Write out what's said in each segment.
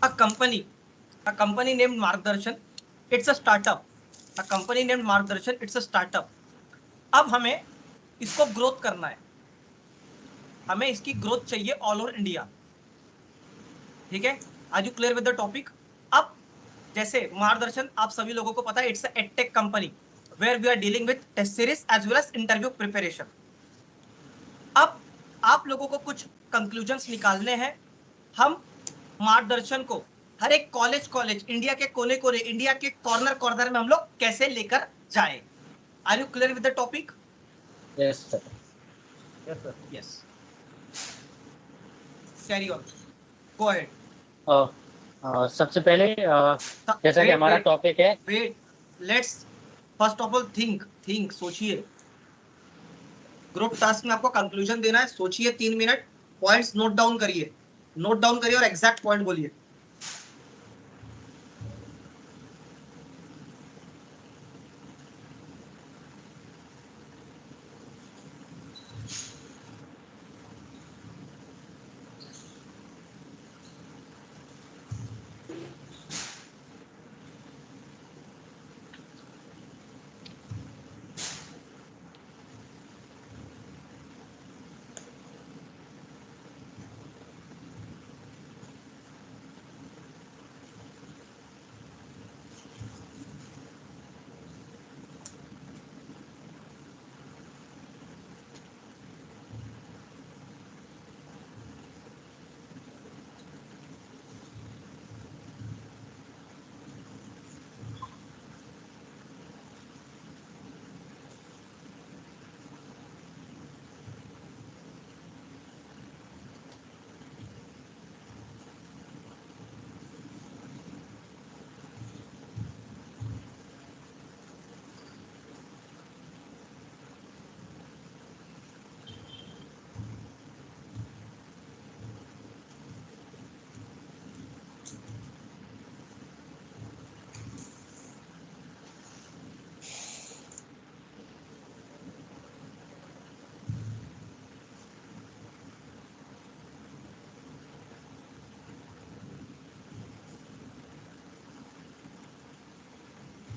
A company named Margdarshan, it's a startup. A company named Margdarshan, it's a startup. अब हमें इसको growth करना है, हमें इसकी ग्रोथ चाहिए ऑल ओवर इंडिया, ठीक है? Are you clear with the topic? अब जैसे मार्गदर्शन आप सभी लोगों को पता है, it's a edtech company where we are dealing with test series as well as interview preparation. अब आप लोगों को कुछ कंक्लूजन्स निकालने हैं। हम मार्गदर्शन को हर एक कॉलेज इंडिया के कोने कोने, इंडिया के कॉर्नर कॉर्नर में हम लोग कैसे लेकर जाए। Are you clear with the topic? Yes sir. Yes sir. Yes, carry on, go ahead. सबसे पहले जैसा कि हमारा टॉपिक है, wait, let's first of all think, सोचिए। ग्रुप टास्क में आपको कंक्लूजन देना है, सोचिए 3 मिनट, पॉइंट्स नोट डाउन करिए और एग्जैक्ट पॉइंट बोलिए।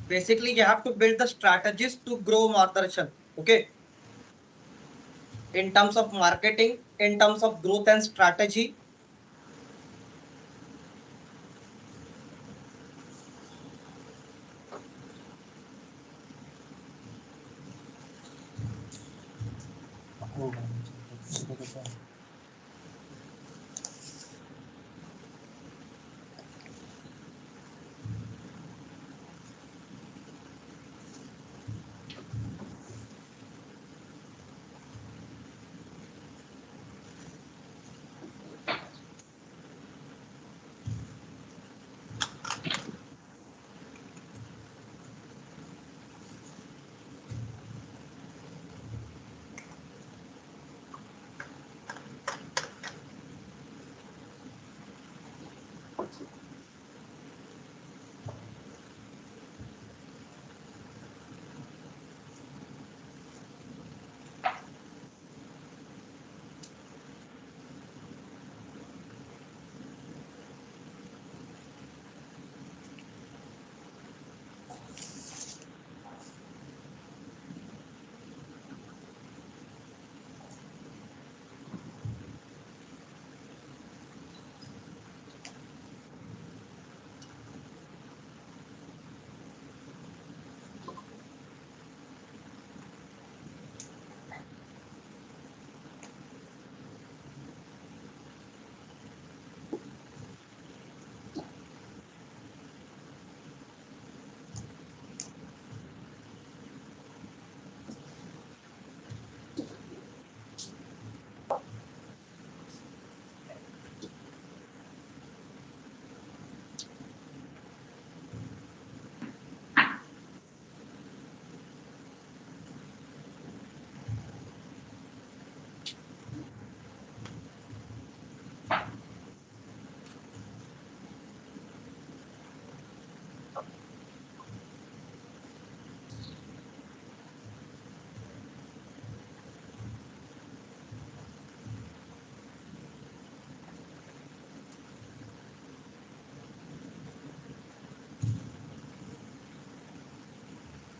Basically, you have to build the strategies to grow Margdarshan, okay? In terms of marketing, in terms of growth and strategy.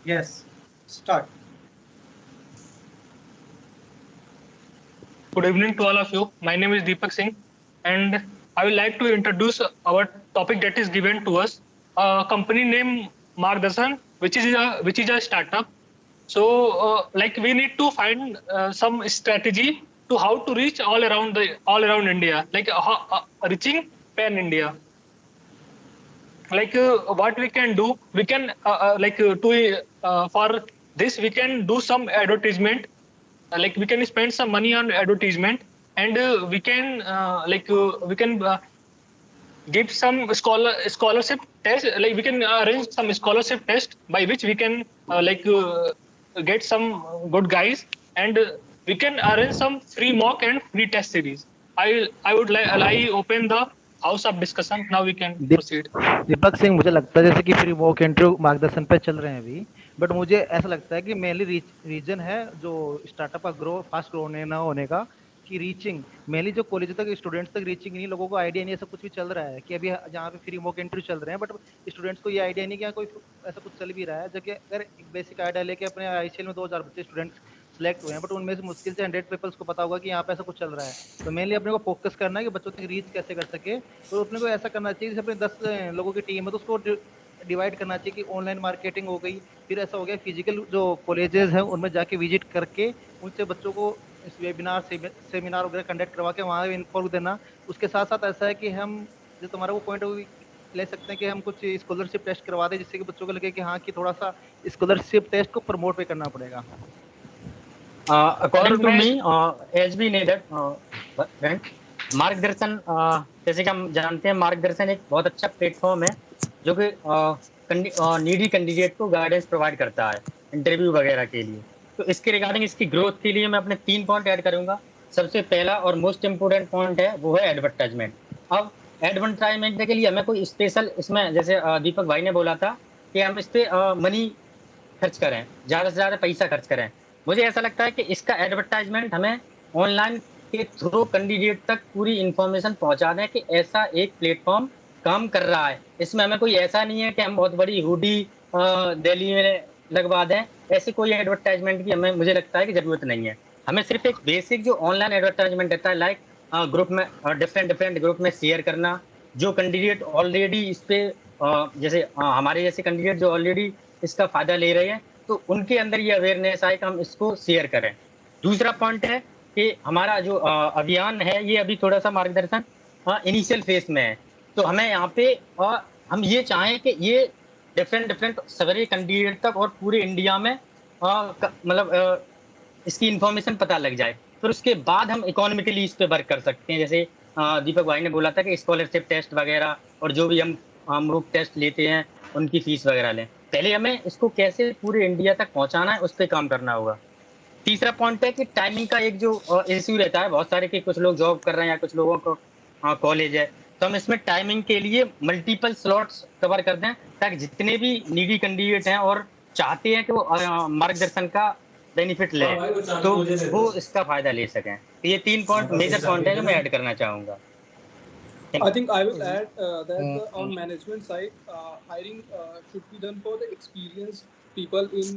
Yes, start. Good evening to all of you. My name is Deepak Singh, and I would like to introduce our topic that is given to us. A company name Margdarshan, which is a startup. So, like we need to find some strategy to how to reach all around India, like reaching pan India. Like what we can do, we can like to for this we can do some advertisement, like we can spend some money on advertisement, and we can give some scholarship test, like we can arrange some scholarship test by which we can get some good guys, and we can arrange some free mock and free test series. I would like I open the house of discussion. Now we can Deep proceed. Deepak Singh, मुझे लगता है जैसे कि free walk interview मार्गदर्शन पे चल रहे हैं अभी, बट मुझे ऐसा लगता है कि मेनली रीजन है जो स्टार्टअप का ग्रो फास्ट ग्रो होने ना होने का, कि रीचिंग मेनली जो कॉलेज तक स्टूडेंट्स तक रीचिंग नहीं, लोगों को आइडिया नहीं ऐसा कुछ भी चल रहा है कि अभी जहाँ पे फ्री वॉक इंटरव्यू चल रहे हैं, बट स्टूडेंट्स को ये आइडिया नहीं कि कोई ऐसा कुछ चल भी रहा है, जो कि अगर एक बेसिक आइडिया लेके अपने आईसीएल में 2000 बच्चे स्टूडेंट्स सिलेक्ट हुए हैं, बट उनमें से मुश्किल से 100 पीपल्स को पता होगा कि यहाँ पे ऐसा कुछ चल रहा है। तो मेनली अपने को फोकस करना है कि बच्चों तक रीच कैसे कर सके, तो अपने को ऐसा करना चाहिए जैसे अपने 10 लोगों की टीम है तो उसको डिवाइड करना चाहिए कि ऑनलाइन मार्केटिंग हो गई, फिर ऐसा हो गया फिजिकल जो कॉलेजेस हैं उनमें जाके विजिट करके उनसे बच्चों को इस वेबिनार सेमिनार वगैरह कंडक्ट करवा के वहाँ इन्फॉर्म देना। उसके साथ साथ ऐसा है कि हम जो तुम्हारा वो पॉइंट ले सकते हैं कि हम कुछ स्कॉलरशिप टेस्ट करवा दें, जिससे कि बच्चों को लगे कि हाँ कि थोड़ा सा स्कॉलरशिप टेस्ट को प्रमोट भी करना पड़ेगा। According to me, as B neither Margdarshan, जैसे कि हम जानते हैं, मार्गदर्शन एक बहुत अच्छा प्लेटफॉर्म है जो कि नीडी कैंडिडेट को गाइडेंस प्रोवाइड करता है इंटरव्यू वगैरह के लिए। तो इसके रिगार्डिंग इसकी ग्रोथ के लिए मैं अपने 3 पॉइंट ऐड करूंगा। सबसे पहला और मोस्ट इम्पोर्टेंट पॉइंट है वो है एडवर्टाइजमेंट। अब एडवर्टाइजमेंट के लिए हमें कोई स्पेशल, इसमें जैसे दीपक भाई ने बोला था कि हम इस पे मनी खर्च करें, ज़्यादा से ज़्यादा पैसा खर्च करें। मुझे ऐसा लगता है कि इसका एडवर्टाइजमेंट हमें ऑनलाइन के थ्रू कैंडिडेट तक पूरी इंफॉर्मेशन पहुंचा दें कि ऐसा एक प्लेटफॉर्म काम कर रहा है। इसमें हमें कोई ऐसा नहीं है कि हम बहुत बड़ी हुडी दिल्ली में लगवा दें। ऐसे कोई एडवर्टाइजमेंट की हमें, मुझे लगता है कि ज़रूरत नहीं है। हमें सिर्फ एक बेसिक जो ऑनलाइन एडवर्टाइजमेंट रहता है, लाइक ग्रुप में डिफरेंट ग्रुप में शेयर करना। जो कैंडिडेट ऑलरेडी इस पे जैसे हमारे जैसे कैंडिडेट जो ऑलरेडी इसका फायदा ले रहे हैं, तो उनके अंदर ये अवेयरनेस आए कि हम इसको शेयर करें। दूसरा पॉइंट है कि हमारा जो अभियान है ये अभी थोड़ा सा मार्गदर्शन इनिशियल फेज में है। तो हमें यहाँ पे हम ये चाहें कि ये डिफरेंट सभी कैंडिडेट तक और पूरे इंडिया में मतलब इसकी इंफॉर्मेशन पता लग जाए। फिर उसके बाद हम इकोनॉमिकली इस पे वर्क कर सकते हैं। जैसे दीपक भाई ने बोला था कि स्कॉलरशिप टेस्ट वगैरह और जो भी हम ग्रुप टेस्ट लेते हैं उनकी फीस वगैरह लें। पहले हमें इसको कैसे पूरे इंडिया तक पहुंचाना है उस पर काम करना होगा। तीसरा पॉइंट है कि टाइमिंग का एक जो इश्यू रहता है बहुत सारे, कि कुछ लोग जॉब कर रहे हैं या कुछ लोगों को कॉलेज है, तो हम इसमें टाइमिंग के लिए मल्टीपल स्लॉट्स कवर कर दें ताकि जितने भी नीडी कैंडिडेट हैं और चाहते हैं कि वो मार्गदर्शन का बेनिफिट लें तो वो इसका फायदा ले सकें। तो ये 3 पॉइंट मेजर पॉइंट है जो मैं ऐड करना चाहूँगा। I think I will add that on management side, hiring should be done for the experienced people in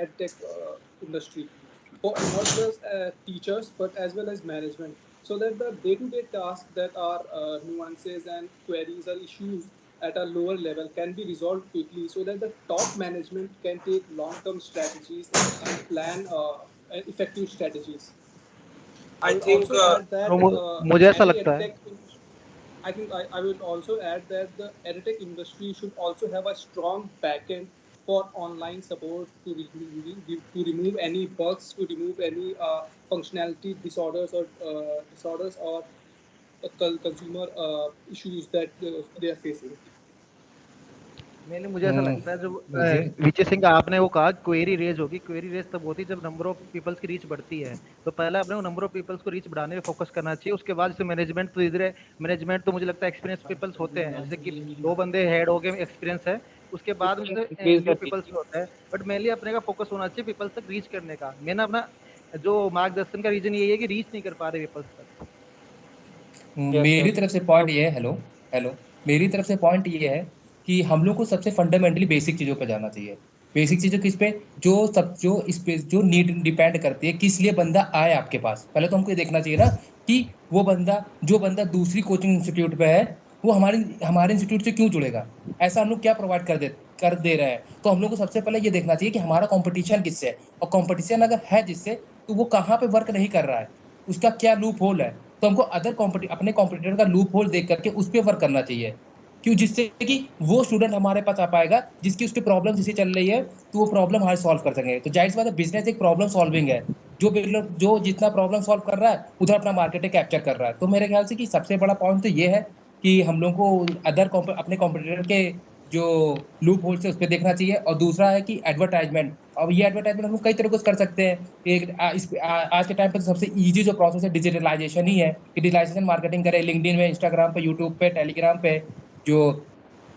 edtech industry, for not just teachers but as well as management, so that the day-to-day tasks that are nuances and queries or issues at a lower level can be resolved quickly, so that the top management can take long-term strategies and plan effective strategies. I think मुझे ऐसा लगता है, I think I will also add that the edtech industry should also have a strong backend for online support to remove any bugs, to remove any functionality disorders or consumer issues that they are facing. Mainly मुझे ऐसा लगता है जब विजय सिंह आपने वो कहा query raise होगी, query raise तब होती है जब नंबर ऑफ पीपल्स की रीच बढ़ती है। तो पहले अपने को नंबर ऑफ पीपल्स को रीच बढ़ाने पे फोकस करना चाहिए। उसके बाद जैसे मैनेजमेंट, तो इधर मैनेजमेंट तो मुझे लगता है एक्सपीरियंस पीपल्स होते हैं, जैसे कि 2 बंदे हेड हो गए, एक्सपीरियंस है, उसके बाद में न्यू पीपल्स होता है। बट मेनली अपने का फोकस होना चाहिए पीपल्स तक रीच करने का। मेन अपना जो मार्गदर्शन का रीजन यही है कि रीच नहीं कर पा रहे पीपल्स तक। मेरी तरफ से पॉइंट ये है, हेलो, मेरी तरफ से पॉइंट ये है कि हम लोग को सबसे फंडामेंटली बेसिक चीज़ों पर जाना चाहिए। बेसिक चीज़ें किस पे, जो इस पे जो नीड डिपेंड करती है किस लिए बंदा आए आपके पास। पहले तो हमको ये देखना चाहिए ना कि वो बंदा, जो बंदा दूसरी कोचिंग इंस्टीट्यूट पे है, वो हमारे इंस्टीट्यूट से क्यों जुड़ेगा, ऐसा हम लोग क्या प्रोवाइड कर दे रहे हैं। तो हम लोग को सबसे पहले ये देखना चाहिए कि हमारा कंपटीशन किससे है, और कंपटीशन अगर है जिससे, तो वो कहाँ पे वर्क नहीं कर रहा है, उसका क्या लूप होल है। तो हमको अपने कॉम्पिटिटर का लूप होल देख करके उस पर वर्क करना चाहिए, क्यों, जिससे कि वो स्टूडेंट हमारे पास आ पाएगा जिसकी उसकी प्रॉब्लम जिसे चल रही है, तो वो प्रॉब्लम हमारे सॉल्व कर सकेंगे। तो जाहिर सी बात है, बिजनेस एक प्रॉब्लम सॉल्विंग है। जो जितना प्रॉब्लम सॉल्व कर रहा है उधर अपना मार्केट कैप्चर कर रहा है। तो मेरे ख्याल से कि सबसे बड़ा पॉइंट तो ये है कि हम लोग को अपने कॉम्पिटिटर के जो लूप होल्स है उस पर देखना चाहिए। और दूसरा है कि एडवर्टाइजमेंट। अब ये एडवर्टाइजमेंट हम लोग कई तरीके से कर सकते हैं। आज के टाइम पे तो सबसे इजी जो प्रोसेस है डिजिटलाइजेशन ही है, कि डिजिटलाइजेशन मार्केटिंग करें, लिंक्डइन में, इंस्टाग्राम पे, यूट्यूब पे, टेलीग्राम पे, जो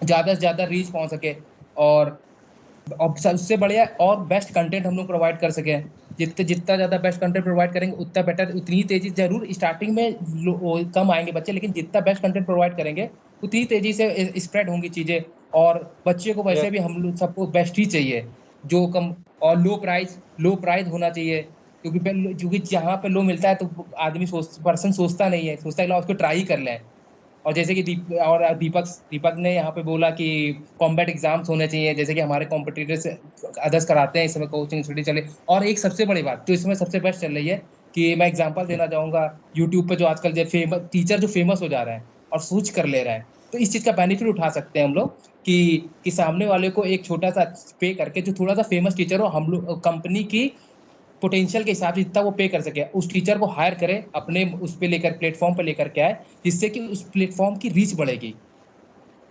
ज़्यादा से ज़्यादा रीच पहुंच सके, और सबसे बढ़िया और बेस्ट कंटेंट हम लोग प्रोवाइड कर सकें। जितना ज़्यादा बेस्ट कंटेंट प्रोवाइड करेंगे उतना बेटर, उतनी तेजी, जरूर स्टार्टिंग में कम आएंगे बच्चे, लेकिन जितना बेस्ट कंटेंट प्रोवाइड करेंगे उतनी तेजी से स्प्रेड होंगी चीज़ें। और बच्चे को वैसे भी हम लोग सबको बेस्ट ही चाहिए, जो कम और लो प्राइस होना चाहिए। क्योंकि जहाँ पे लो मिलता है तो आदमी पर्सन सोचता नहीं है, सोचता है कि उसको ट्राई कर लें। और जैसे कि दीपक ने यहाँ पे बोला कि कॉम्बैट एग्जाम्स होने चाहिए, जैसे कि हमारे कॉम्पिटिटर्स अदर्स कराते हैं इस समय कोचिंग इंस्टीट्यूट चले। और एक सबसे बड़ी बात जो इस समय सबसे बेस्ट चल रही है, कि मैं एग्जांपल देना चाहूंगा, यूट्यूब पे जो आजकल जो फेमस टीचर जो फेमस हो जा रहे हैं और स्विच कर ले रहे हैं, तो इस चीज का बेनिफिट उठा सकते हैं हम लोग, कि सामने वाले को एक छोटा सा पे करके, जो थोड़ा सा फेमस टीचर हो, हम लोग कंपनी की पोटेंशियल के हिसाब से जितना वो पे कर सके, उस टीचर को हायर करे, अपने उस पे लेकर, प्लेटफॉर्म पे लेकर के आए, जिससे कि उस प्लेटफॉर्म की रीच बढ़ेगी।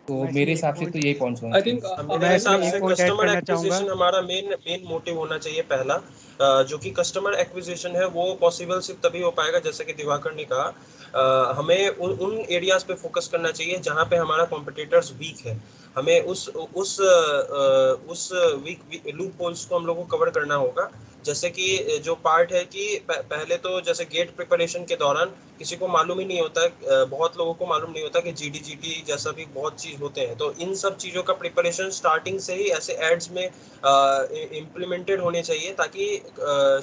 तो मैं मेरे इसमें एक हिसाब से पॉइंट तो यही पॉइंट्स होना I चाहिए। think मैं मेरे इसमें हिसाब एक से पॉइंट ऐड कस्टमर करना चाहूँगा। एक्विजिशन हमारा मेन मोटिव होना चाहिए पहला। जो कि कस्टमर एक्विजिशन है वो पॉसिबल सिर्फ तभी हो पाएगा, जैसे कि दिवाकर ने कहा, हमें उन एरियाज पे फोकस करना चाहिए जहाँ पे हमारा कॉम्पिटिटर्स वीक है। हमें उस वीक लूप होल्स को हम लोग को कवर करना होगा। जैसे कि जो पार्ट है कि पहले तो जैसे गेट प्रिपरेशन के दौरान किसी को मालूम ही नहीं होता, बहुत लोगों को मालूम नहीं होता कि जीडी जैसा भी बहुत चीज होते हैं। तो इन सब चीजों का प्रिपरेशन स्टार्टिंग से ही ऐसे एड्स में इम्प्लीमेंटेड होने चाहिए, ताकि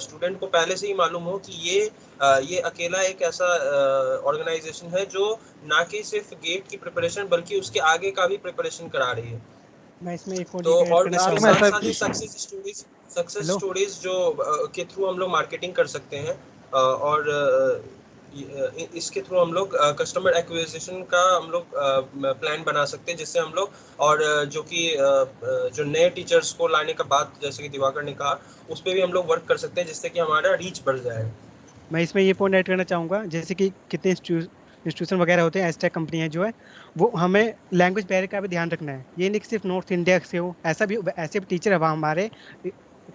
स्टूडेंट को पहले से ही मालूम हो कि ये अकेला एक ऐसा ऑर्गेनाइजेशन है जो ना कि सिर्फ गेट की प्रिपरेशन बल्कि उसके आगे का भी प्रिपरेशन करा रही है। मैं इसमें एक पॉइंट तो ऐड और करना इसके चाहूँगा। साथ साथ ही सक्सेस हेलो, स्टोरीज जो के थ्रू हम लोग मार्केटिंग कर सकते हैं, और इसके थ्रू हम लोग कस्टमर एक्विजिशन का हम लोग प्लान बना सकते हैं, जिससे हम लोग, और जो कि जो नए टीचर्स को लाने का बात जैसे कि दिवाकर ने कहा, उस पर भी हम लोग वर्क कर सकते हैं, जिससे कि हमारा रीच बढ़ जाए। मैं इसमें ये पॉइंट ऐड करना चाहूँगा, जैसे कि कितने इंस्टीट्यूशन वगैरह होते हैं, एस्टेक कंपनियां जो है, वो हमें लैंग्वेज बैरियर का भी ध्यान रखना है। ये नहीं कि सिर्फ नॉर्थ इंडिया से हो, ऐसे भी टीचर हमारे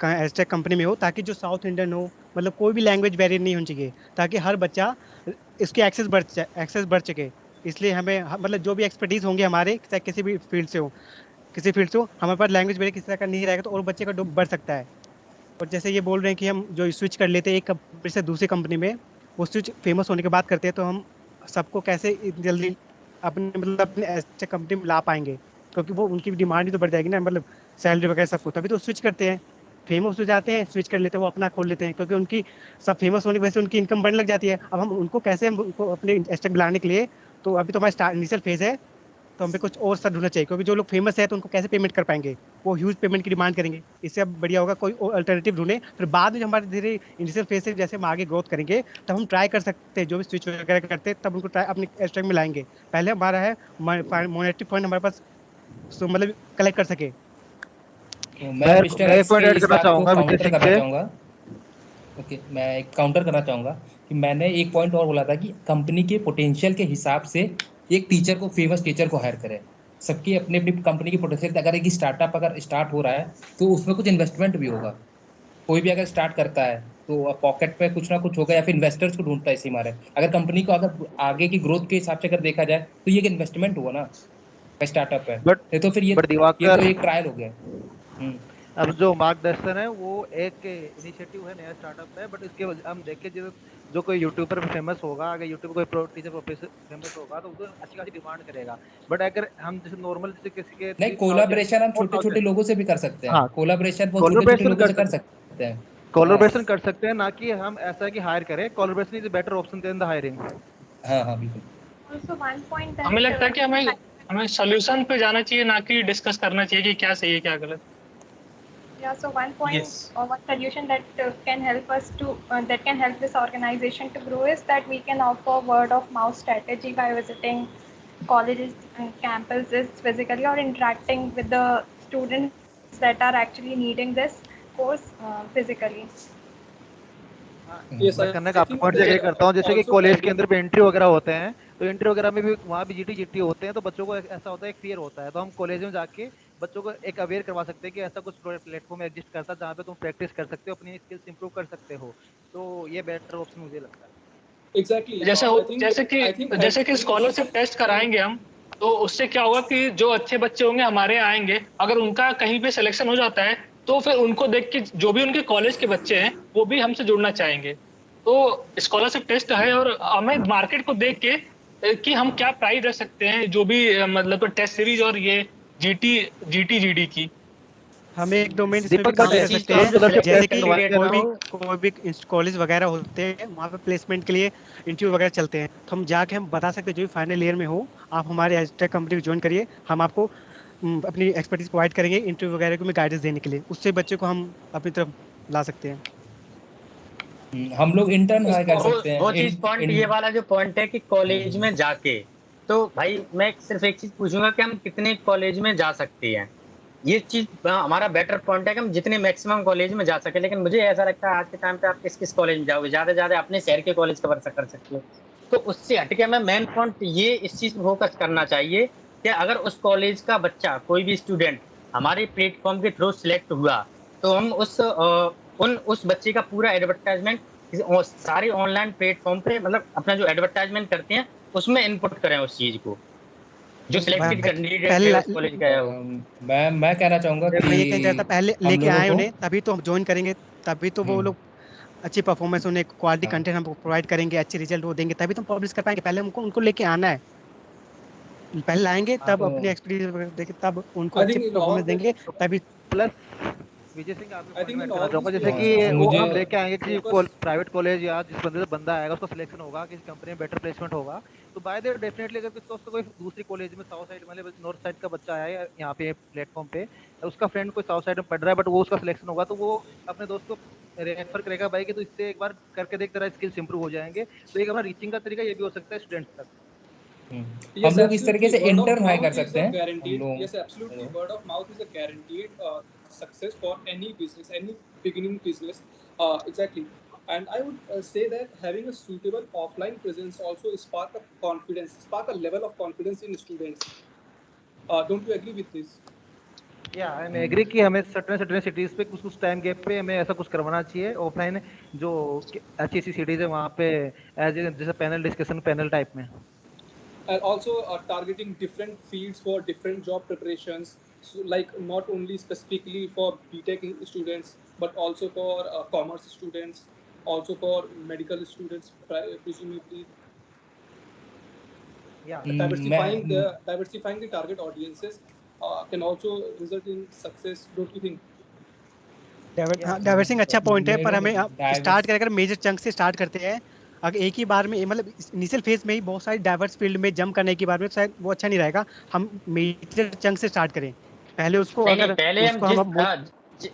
एस्टेक कंपनी में हो, ताकि जो साउथ इंडियन हो, मतलब कोई भी लैंग्वेज बैरियर नहीं होनी चाहिए, ताकि हर बच्चा इसकी एक्सेस बढ़ सके। इसलिए हमें मतलब जो भी एक्सपर्टीज होंगे हमारे, चाहे किसी भी फील्ड से हो, हमारे पास लैंग्वेज बैरियर किसी तरह का नहीं रहेगा, तो और बच्चे का बढ़ सकता है। और जैसे ये बोल रहे हैं कि हम जो स्विच कर लेते हैं एक कंपनी से दूसरी कंपनी में, वो स्विच फेमस होने के बाद करते हैं, तो हम सबको कैसे इतनी जल्दी अपने ऐसे कंपनी में ला पाएंगे, क्योंकि वो उनकी डिमांड ही तो बढ़ जाएगी ना, मतलब सैलरी वगैरह सब कुछ, तभी तो स्विच करते हैं। फेमस हो जाते हैं, स्विच कर लेते हैं, वो अपना खोल लेते हैं, क्योंकि उनकी सब फेमस होने की वजह से उनकी इनकम बढ़ने लग जाती है। अब हम उनको अपने एस्टेक बुलाने के लिए, तो अभी तो हमारा इनिशियल फेज है, तो हमें कुछ और सा ढूंढना चाहिए, क्योंकि जो लोग फेमस है तो उनको कैसे पेमेंट कर पाएंगे, वो ह्यूज पेमेंट की डिमांड करेंगे। इससे अब बढ़िया होगा कोई और अल्टरनेटिव ढूंढे, फिर बाद में जब हमारे धीरे इनिशियल फेज से जैसे हम आगे ग्रोथ करेंगे, तब हम ट्राई कर सकते हैं, जो भी स्विच वगैरह करते हैं तब उनको ट्राई अपने स्ट्रक में लाएंगे। पहले हमारा है मॉनेटरी फंड हमारे पास, मतलब कलेक्ट कर सके। तो मैं मैं मिस्टर मैं एक एक्स पॉइंट के ऐड इस करना बात को चाहूंगा विजय काउंटर सिंह करना से। चाहूंगा। ओके, मैं एक काउंटर करना चाहूंगा कि मैंने एक पॉइंट और बोला था कि कंपनी के पोटेंशियल के हिसाब से एक टीचर को, फेमस टीचर को हायर करें। सबकी अपनी अपनी कंपनी की पोटेंशियल, अगर एक स्टार्टअप अगर स्टार्ट हो रहा है तो उसमें कुछ इन्वेस्टमेंट भी होगा। कोई भी अगर स्टार्ट करता है तो पॉकेट पे कुछ ना कुछ होगा, या फिर इन्वेस्टर्स को ढूंढता है इसी मारे। अगर कंपनी को अगर आगे की ग्रोथ के हिसाब से अगर देखा जाए तो ये एक इन्वेस्टमेंट हुआ ना, स्टार्टअप है। बट तो फिर बट ये तो दिवाकर एक ट्रायल हो गया। हम्म। अब जो मार्गदर्शन है वो एक इनिशिएटिव है, नया स्टार्टअप है, बट इसके हम देखें जो कोई यूट्यूबर फेमस होगा, अगर यूट्यूब कोई टीचर प्रोफेसर फेमस होगा तो उसको अच्छी खासी डिमांड करेगा। बट अगर हम जैसे नॉर्मल जैसे किसी के नहीं, 3000 कोलाब्रेशन हम छोटे छोटे 4000, लोगों से भी कर सकते हैं, हाँ कोलाब्रेशन वो छोटे छोटे कोलैबोरेशन लोगों कर से कर सकते सकते हैं। कोलैबोरेशन कर सकते हैं, ना कि हम ऐसा है कि हायर करें। Collaboration is better option than the hiring. हाँ हाँ बिल्कुल। Also, one point that हमें लगता है कि हमें हमें सोल्यूशन पे जाना चाहिए, ना कि डिस्कस करना चाहिए कि क्या सही है क्या गलत। yeah, so one point Yes. or one solution that can help us to that can help this organization to grow is that we can offer word of mouth strategy by visiting colleges and campuses physically or interacting with the students that are actually needing this course physically. Yes, मैं I करने का आपका think point से agree करता हूँ। जैसे कि also college के adding अंदर भी एंट्री वगैरह होते हैं, तो एंट्री वगैरह में भी वहाँ भी जीटी होते हैं, तो बच्चों को ऐसा होता है, एक फियर होता है, तो हम कॉलेज में जाके बच्चों को एक अवेयर करवा सकते हैं कि ऐसा कुछ प्लेटफॉर्म एग्जिस्ट करता है जहाँ पे तुम प्रैक्टिस कर सकते हो, अपनी स्किल्स इंप्रूव कर सकते हो। तो ये बेटर ऑप्शन मुझे लगता है। exactly. I think जैसे कि having स्कॉलरशिप टेस्ट कराएंगे हम, तो उससे क्या होगा कि जो अच्छे बच्चे होंगे हमारे यहाँ आएंगे, अगर उनका कहीं पे सिलेक्शन हो जाता है तो फिर उनको देख के जो भी उनके कॉलेज के बच्चे हैं वो भी हमसे जुड़ना चाहेंगे। तो स्कॉलरशिप टेस्ट है, और हमें मार्केट को देख के कि हम क्या प्राइस रख सकते हैं, जो भी मतलब टेस्ट सीरीज और ये जीडी की। हम एक डोमेन इसमें भी दीपक काम बट कर ऐसी सकते जो हैं, सिलेक्टेड जैसे कि कैंडिडेट कोई भी कॉलेज वगैरह होते हैं वहाँ पे प्लेसमेंट के लिए इंटरव्यू वगैरह चलते हैं, तो हम जाके हम बता सकते हैं जो भी फाइनल ईयर में हो आप हमारे एजटेक कंपनी को ज्वाइन करिए, हम आपको अपनी एक्सपर्टीज प्रोवाइड करेंगे इंटरव्यू वगैरह को में गाइडेंस देने के लिए, उससे बच्चे को हम अपनी तरफ ला सकते हैं। हम लोग इंटर्न हायर कर वो सकते हैं वो चीज पॉइंट, ये वाला जो पॉइंट है कि कॉलेज में जाके, तो भाई मैं सिर्फ एक चीज पूछूंगा कि हम कितने कॉलेज में जा सकते हैं। ये चीज हमारा बेटर पॉइंट है कि हम जितने मैक्सिमम कॉलेज में जा सके, लेकिन मुझे ऐसा लगता है आज के टाइम पे आप किस किस कॉलेज में जाओगे, ज्यादा से ज्यादा अपने शहर के कॉलेज कवर कर सकते हो। तो उससे हटके हमें मेन पॉइंट ये इस चीज पर फोकस करना चाहिए कि अगर उस कॉलेज का बच्चा, कोई भी स्टूडेंट हमारे प्लेटफॉर्म के थ्रू सिलेक्ट हुआ, तो हम उस बच्चे का पूरा एडवर्टाइजमेंट सारे ऑनलाइन प्लेटफॉर्म पे, मतलब अपना जो एडवर्टाइजमेंट करते हैं उसमें इनपुट करें उस चीज को, जो सिलेक्टेड कैंडिडेट है उस कॉलेज का है वो। मैं कहना चाहूंगा कि मैं ये कहना चाहता पहले हम लेके लोगों आए को उन्हें, तभी तो हम ज्वाइन करेंगे, तभी तो वो लोग अच्छी परफॉर्मेंस, उन्हें क्वालिटी हाँ। कंटेंट हम प्रोवाइड करेंगे, अच्छे रिजल्ट वो देंगे, तभी तो हम पब्लिश कर पाएंगे। पहले हमको उनको लेके आना है, पहले लाएंगे तब तो अपनी एक्सपीरियंस देखे, तब उनको I अच्छी think in परफॉर्मेंस all देंगे, तभी प्लस विजय सिंह आपके I पॉइंट think में in ऐड करना all चाहूंगा, these जैसे कि places, वो मुझे हम लेके आएंगे कि focus प्राइवेट कॉलेज या जिस बंदे से बंदा आएगा उसका सिलेक्शन होगा, किसी कंपनी में बेटर प्लेसमेंट होगा, तो बाय द डेफिनेटली अगर किसी दोस्त कोई दूसरी कॉलेज में साउथ साइड मतलब नॉर्थ साइड का बच्चा आया यहाँ पे प्लेटफॉर्म पे, उसका फ्रेंड कोई साउथ साइड में पढ़ रहा है बट वो उसका सिलेक्शन होगा, तो वो अपने दोस्त को रेफर करेगा भाई कि तो इससे एक बार करके देख, तेरा स्किल्स इंप्रूव हो जाएंगे। तो एक अपना रीचिंग का तरीका ये भी हो सकता है स्टूडेंट्स तक। हम लोग इस तरीके से word of इंटर्न हायर कर mouth is सकते a हैं हम guaranteed. लोग। Yes, absolutely. Word of mouth is a guaranteed success for any business, any beginning business. Exactly. And I would say that having a suitable offline presence also spark a confidence, spark a level of confidence in students. Don't you agree with this? या I am agree कि हमें certain cities पे कुछ time gap पे हमें ऐसा कुछ करवाना चाहिए ऑफलाइन, जो अच्छी सी सिटीज है वहाँ पे एज जैसे पैनल डिस्कशन पैनल टाइप में। And also targeting different fields for different job preparations, so like not only specifically for BTech students but also for commerce students, also for medical students presumably. या Diversifying the target audiences can also result in success, don't you think? डाइवर्सिंग अच्छा point है, पर हमें start diverse कर, अगर major chunk से start करते हैं, अगर एक ही बार में मतलब इनिशियल फेज में ही बहुत सारी डाइवर्स फील्ड में जंप करने की बार में शायद वो अच्छा नहीं रहेगा। हम मेजर चंक से स्टार्ट करें पहले उसको, नहीं अगर पहले हम उसको हम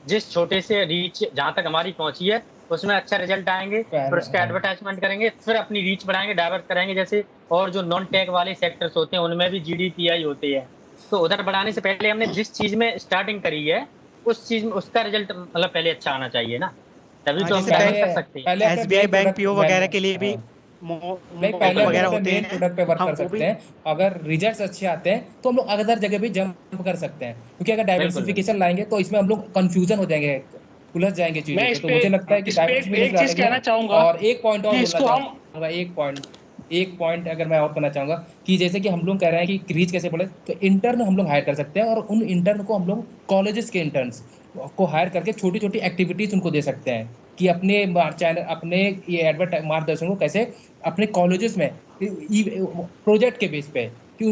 जिस छोटे से रीच जहां तक हमारी पहुंची है उसमें अच्छा रिजल्ट आएंगे, फिर उसका एडवर्टाइजमेंट करेंगे, फिर अपनी रीच बढ़ाएंगे, डाइवर्ट करेंगे। जैसे और जो नॉन टेक वाले सेक्टर्स होते हैं उनमें भी जीडीपीआई होते हैं, तो उधर बढ़ाने से पहले हमने जिस चीज में स्टार्टिंग करी है उस चीज में उसका रिजल्ट मतलब पहले अच्छा आना चाहिए ना, तभी तो हम जैसे डाइवर्ट कर बैंक, सकते हैं। पहले अपने एसबीआई बैंक प्रोडक्ट पीओ वगैरह के लिए भी नहीं, पहले मॉडल हम लोग वगैरह अपने होते मेन हैं, प्रोडक्ट पे वर्क हम कर वो सकते भी हैं। अगर रिजल्ट्स अच्छे आते हैं तो हम लोग अदर जगह भी जंप कर सकते हैं, क्योंकि अगर बिल्कुल बिल्कुल। डाइवर्सिफिकेशन लाएंगे तो इसमें हम लोग कंफ्यूजन हो जाएंगे, उलझ जाएंगे चीजों मैं पे। तो मुझे लगता है कि इस पे डाइवर्सिफिकेशन एक चीज लाने के कहना लिए, चाहूंगा और एक पॉइंट और कि बोलना इसको हम चाहूंगा, एक पॉइंट अगर मैं और करना चाहूंगा कि जैसे कि हम लोग कह रहे हैं कि रीच कैसे बढ़े, तो इंटर्न हम लोग हायर कर सकते हैं, और उन इंटर्न को हम लोग कॉलेजेस के इंटर्न्स को हायर करके छोटी छोटी एक्टिविटीज उनको दे सकते हैं कि अपने चैनल, अपने ये एडवर्टाइज मार्गदर्शन को कैसे अपने कॉलेजेस में प्रोजेक्ट के बेस पे कि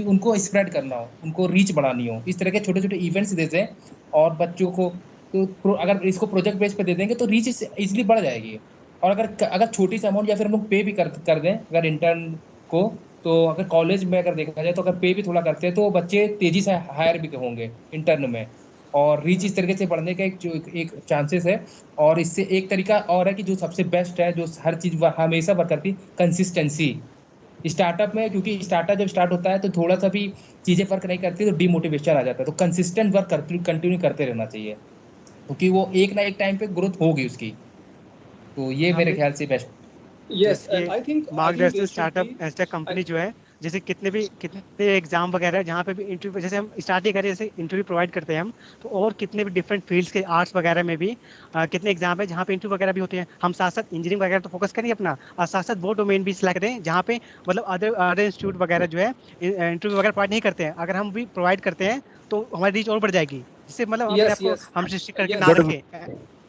उनको स्प्रेड करना हो, उनको रीच बढ़ानी हो, इस तरह के छोटे छोटे इवेंट्स देते हैं। और बच्चों को तो अगर इसको प्रोजेक्ट बेस पे दे देंगे तो रीच इजिली बढ़ जाएगी। और अगर छोटी सी अमाउंट या फिर हम लोग पे भी कर दें अगर इंटर्न को, तो अगर कॉलेज में अगर देखा जाए तो अगर पे भी थोड़ा करते हैं तो बच्चे तेजी से हायर भी होंगे इंटर्न में, और रीच इस तरीके से बढ़ने का एक चांसेस है। और इससे एक तरीका और है कि जो सबसे बेस्ट है, जो हर चीज हमेशा वर्क करती, कंसिस्टेंसी स्टार्टअप में। क्योंकि स्टार्टअप जब स्टार्ट होता है तो थोड़ा सा भी चीजें वर्क नहीं करती तो डिमोटिवेशन आ जाता है। तो कंसिस्टेंट वर्क कंटिन्यू करते रहना चाहिए, क्योंकि वो एक ना एक टाइम पे ग्रोथ होगी उसकी। तो ये मेरे ख्याल से best. Yes, and I think मार्गदर्शन there should startup be. Asterisk company जो है, जैसे कितने एग्जाम वगैरह जहाँ पे भी इंटरव्यू, जैसे हम स्टार्ट ही करें, जैसे इंटरव्यू प्रोवाइड करते हैं हम, तो और कितने भी डिफरेंट फील्ड्स के आर्ट्स वगैरह में भी कितने एग्जाम है जहाँ पे इंटरव्यू वगैरह भी होते हैं। हम साथ साथ इंजीनियरिंग वगैरह तो फोकस करें अपना, और साथ साथ वो डोमेन भी सिलेक्ट करें जहाँ पे मतलब अदर इंस्टीट्यूट वगैरह जो है इंटरव्यू वगैरह प्रोवाइड नहीं करते हैं। अगर हम भी प्रोवाइड करते हैं तो हमारी रीच और बढ़ जाएगी, जिससे मतलब अपने Yes, आप को yes, हम रिस्ट्रिक्ट करके yes, ना बट रखें।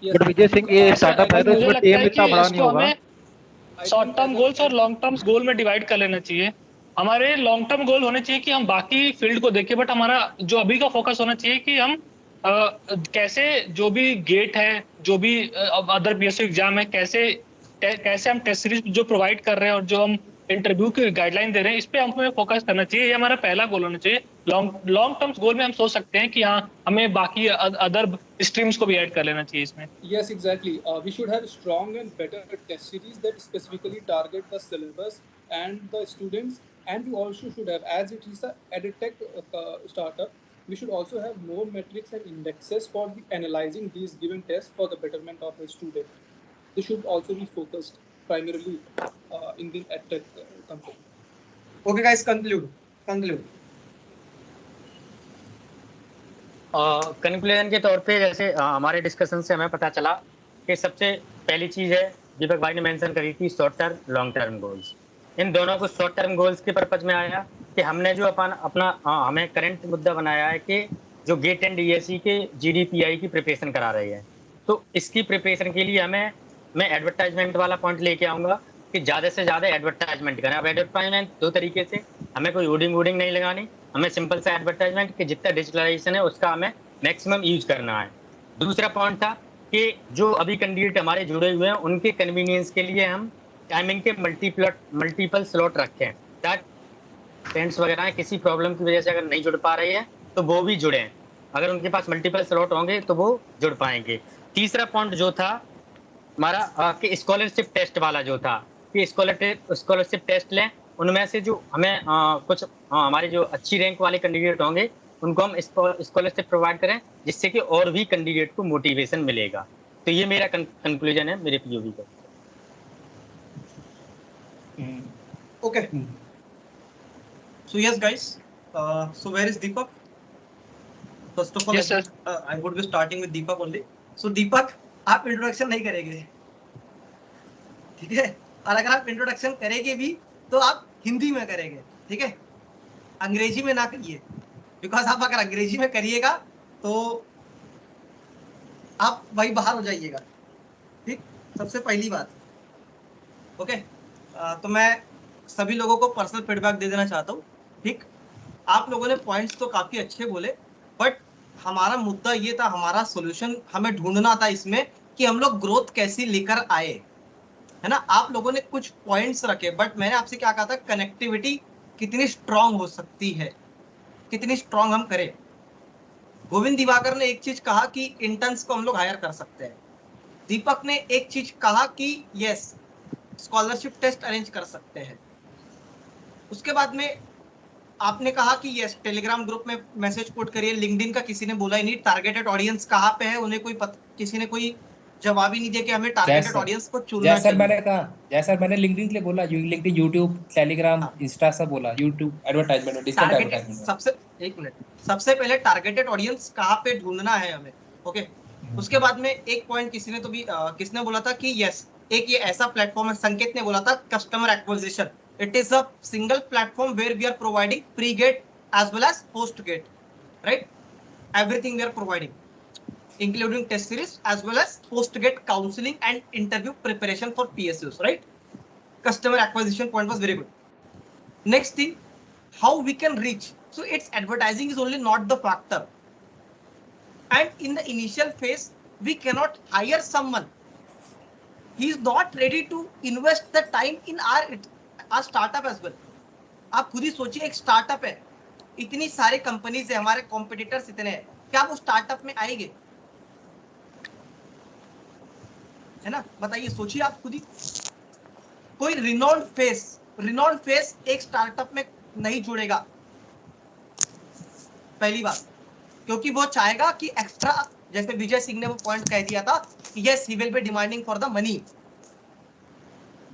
yes. बट विजय सिंह, ये स्टार्टअप है तो मुझे इसमें लगता टीम है इतना कि बड़ा नहीं इसको होगा। हमें शॉर्ट टर्म गोल्स और लॉन्ग टर्म गोल में डिवाइड कर लेना चाहिए। हमारे लॉन्ग टर्म गोल होने चाहिए कि हम बाकी फील्ड को देखें, बट हमारा जो अभी का फोकस होना चाहिए कि हम कैसे जो भी गेट है, जो भी अदर पीएसयू एग्जाम है, कैसे हम टेस्ट सीरीज जो प्रोवाइड कर रहे हैं और जो हम इंटरव्यू की गाइडलाइन दे रहे हैं, इस पे हमें फोकस करना चाहिए। ये हमारा पहला गोल होना चाहिए। लॉन्ग टर्म गोल में हम सोच सकते हैं कि हाँ, हमें बाकी अदर स्ट्रीम्स को भी ऐड कर लेना चाहिए इसमें। Yes, exactly. We should have strong and better test series that specifically target the syllabus and the students. And we also should have, as it is a edtech startup, we should also have more metrics and indexes for the analyzing these given tests for the betterment of the student. This should also be focused primarily in the edtech company. Okay, guys, conclude. Conclusion के तौर पे जैसे हमारे discussion से हमें पता चला कि सबसे पहली चीज है, दीपक भाई ने मेंशन करी थी, short term long term goals. इन दोनों को शॉर्ट टर्म गोल्स के पर्पज में आया कि हमने जो अपना हमें करंट मुद्दा बनाया है कि जो गेट एंड डीएससी के जीडीपीआई की प्रिपरेशन करा रही है, तो इसकी प्रिपरेशन के लिए मैं एडवर्टाइजमेंट वाला पॉइंट लेके आऊंगा कि ज्यादा से ज्यादा एडवर्टाइजमेंट करें। अब एडवर्टाइजमेंट दो तरीके से, हमें कोई होर्डिंग नहीं लगानी, हमें सिंपल सा एडवर्टाइजमेंट कि जितना डिजिटलाइजेशन है उसका हमें मैक्सिमम यूज करना है। दूसरा पॉइंट था कि जो अभी कैंडिडेट हमारे जुड़े हुए हैं उनके कन्वीनियंस के लिए हम टाइमिंग के मल्टीपल स्लॉट रखें, ताकि फ्रेंड्स वगैरह किसी प्रॉब्लम की वजह से अगर नहीं जुड़ पा रहे हैं तो वो भी जुड़े। अगर उनके पास मल्टीपल स्लॉट होंगे तो वो जुड़ पाएंगे। तीसरा पॉइंट जो था हमारा कि स्कॉलरशिप टेस्ट वाला जो था कि स्कॉलरशिप टेस्ट लें, उनमें से जो हमें कुछ हमारे जो अच्छी रैंक वाले कैंडिडेट होंगे उनको हम स्कॉलरशिप प्रोवाइड करें, जिससे कि और भी कैंडिडेट को मोटिवेशन मिलेगा। तो ये मेरा कंक्लूजन है मेरे पीओवी का। Okay. So yes, guys. So where is Deepak? First of all, Yes, sir. I would be starting with Deepak only. So Deepak, आप इंट्रोडक्शन नहीं करेंगे, ठीक है? और अगर आप इंट्रोडक्शन करेंगे भी तो आप हिंदी में करेंगे, ठीक है? अंग्रेजी में ना करिए, बिकॉज आप अगर अंग्रेजी में करिएगा तो आप वही बाहर हो जाइएगा, ठीक? सबसे पहली बात, ओके? तो मैं सभी लोगों को पर्सनल फीडबैक दे देना चाहता हूँ, ठीक? आप लोगों ने पॉइंट्स तो काफी अच्छे बोले, बट हमारा मुद्दा ये था, हमारा सॉल्यूशन हमें ढूंढना था इसमें कि हम लोग ग्रोथ कैसे लेकर आए, है ना? आप लोगों ने कुछ पॉइंट्स रखे, बट मैंने आपसे क्या कहा था, कनेक्टिविटी कितनी स्ट्रांग हो सकती है, कितनी स्ट्रांग हम करें। गोविंद दिवाकर ने एक चीज कहा कि इंटर्न्स को हम लोग हायर कर सकते हैं। दीपक ने एक चीज कहा कि यस, स्कॉलरशिप टेस्ट अरेंज कर सकते हैं। उसके बाद में आपने कहा कि यस, टेलीग्राम ग्रुप में मैसेज पुट करिए। लिंक्डइन का किसी ने बोला ही नहीं, टारगेटेड ऑडियंस कहाँ पे है उन्हें किसी ने कोई जवाब ही नहीं दिया कि हमें टारगेटेड ऑडियंस को चुनना चाहिए। मैंने कहा, जैसा मैंने लिंक्डइन के लिए बोला, लिंक्डइन, यूट्यूब, टेलीग्राम, इंस्टा सब बोला, यूट्यूब एडवर्टाइजमेंट, डिस्टेंट एडवर्टाइजमेंट। सबसे पहले टारगेटेड ऑडियंस कहाँ पे ढूंढना है हमें, ओके? उसके बाद में एक पॉइंट किसने बोला था कि यस, एक ये ऐसा प्लेटफॉर्म है, संकेत ने बोला था, customer acquisition. It is a single platform where we are providing pre GATE as well as post GATE, right? Everything we are providing. including test series as well as post-gate counseling and interview preparation for PSUs, right? Customer acquisition point was very good. Next thing, how we can reach. So its advertising is only not the factor. And in the initial phase, we cannot hire someone. He is not ready to invest the time in our startup as well. आप खुद ही सोचिए, एक startup है, इतनी सारी companies है, हमारे competitors इतने हैं, क्या वो स्टार्टअप में आएंगे? है ना, बताइए, सोचिए आप खुद ही। कोई रिनॉन्ड फेस एक स्टार्टअप में नहीं जुड़ेगा, पहली बात, क्योंकि वो चाहेगा कि एक्स्ट्रा, जैसे विजय सिंह ने वो पॉइंट कह दिया था, yes he will be demanding for the money.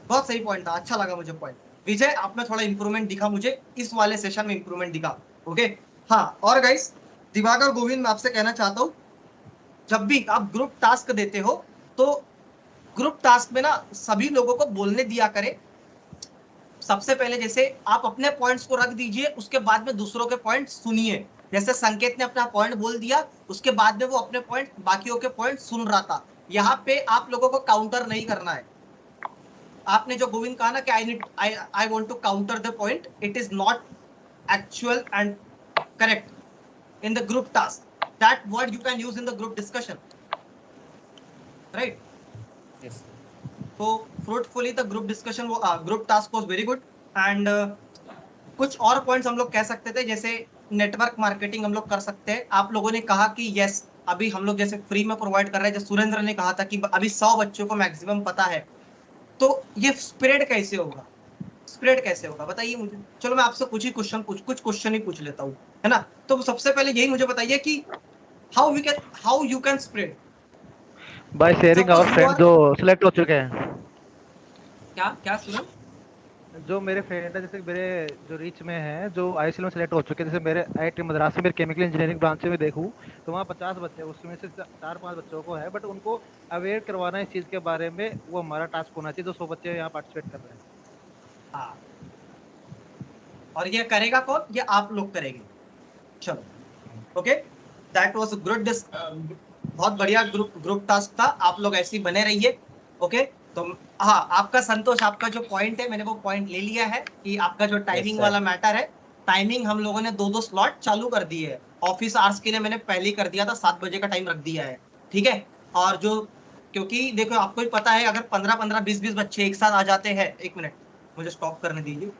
बहुत सही पॉइंट था, अच्छा लगा मुझे पॉइंट। विजय, आप में थोड़ा इंप्रूवमेंट दिखा मुझे, इस वाले सेशन में इंप्रूवमेंट दिखा। ओके, हाँ, और गाइस, दिवाकर गोविंद, मैं आपसे कहना चाहता हूँ, जब भी आप ग्रुप टास्क देते हो तो ग्रुप टास्क में ना सभी लोगों को बोलने दिया करें। सबसे पहले जैसे आप अपने पॉइंट्स को रख दीजिए, उसके बाद में दूसरों के पॉइंट सुनिए। जैसे संकेत ने अपना पॉइंट बोल दिया, उसके बाद में वो अपने पॉइंट, बाकियों के पॉइंट सुन रहा था। यहाँ पे आप लोगों को काउंटर नहीं करना है। आपने जो गोविंद कहा ना कि I want to counter the point, it is not actual and correct in the group task. That word you can use in the group discussion, right? Yes. So fruitfully the group discussion, group task was very good। and कुछ और points हम लोग कह सकते थे, जैसे network marketing हम लोग कर सकते हैं। आप लोगों ने कहा कि यस, अभी हम लोग जैसे फ्री में प्रोवाइड कर रहे हैं, जैसे सुरेंद्र ने कहा था कि अभी 100 बच्चों को मैक्सिमम पता है, तो ये स्प्रेड कैसे होगा? स्प्रेड कैसे होगा बताइए मुझे। चलो मैं आपसे कुछ क्वेश्चन ही पूछ लेता हूँ, है ना? तो सबसे पहले यही मुझे बताइए कि how you can spread by sharing our friend जो सिलेक्ट हो चुके हैं। क्या सुनो? जो मेरे फ्रेंड है, जैसे मेरे जो रीच में है, जो आईसीएल में सिलेक्ट हो चुके हैं, जैसे मेरे आईआईटी मद्रास में मेरे केमिकल इंजीनियरिंग ब्रांच में देखूं तो वहाँ 50 बच्चे, उसमें से 4-5 बच्चों को है, बट उनको अवेयर करवाना इस चीज़ के बारे में, वो हमारा टास्क होना चाहिए। जो 100 बच्चे यहाँ पार्टिसिपेट कर रहे हैं। हाँ, और ये करेगा कौन? ये आप लोग करेंगे। चलो, ओके, दैट वाज गुड। बहुत बढ़िया ग्रुप टास्क था, आप लोग ऐसे ही बने रहिए। ओके, तो हाँ, आपका संतोष, आपका जो पॉइंट है, मैंने वो पॉइंट ले लिया है कि आपका जो टाइमिंग वाला मैटर है, टाइमिंग हम लोगों ने 2-2 स्लॉट चालू कर दिए है। ऑफिस आवर्स के लिए मैंने पहले ही कर दिया था, 7 बजे का टाइम रख दिया है, ठीक है? और जो, क्योंकि देखो आपको भी पता है, अगर 15-15, 20-20 बच्चे एक साथ आ जाते हैं, एक मिनट मुझे स्टॉप करने दीजिए।